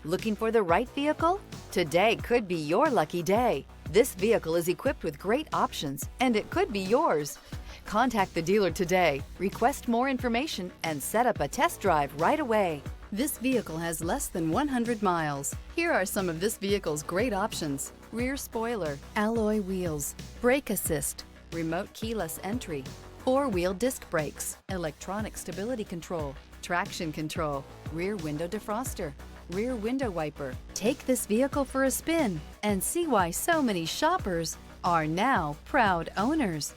Looking for the right vehicle? Today could be your lucky day. This vehicle is equipped with great options, and it could be yours. Contact the dealer today, request more information, and set up a test drive right away. This vehicle has less than 100 miles. Here are some of this vehicle's great options: rear spoiler, alloy wheels, brake assist, remote keyless entry, four-wheel disc brakes, electronic stability control, traction control, rear window defroster, rear window wiper. Take this vehicle for a spin and see why so many shoppers are now proud owners.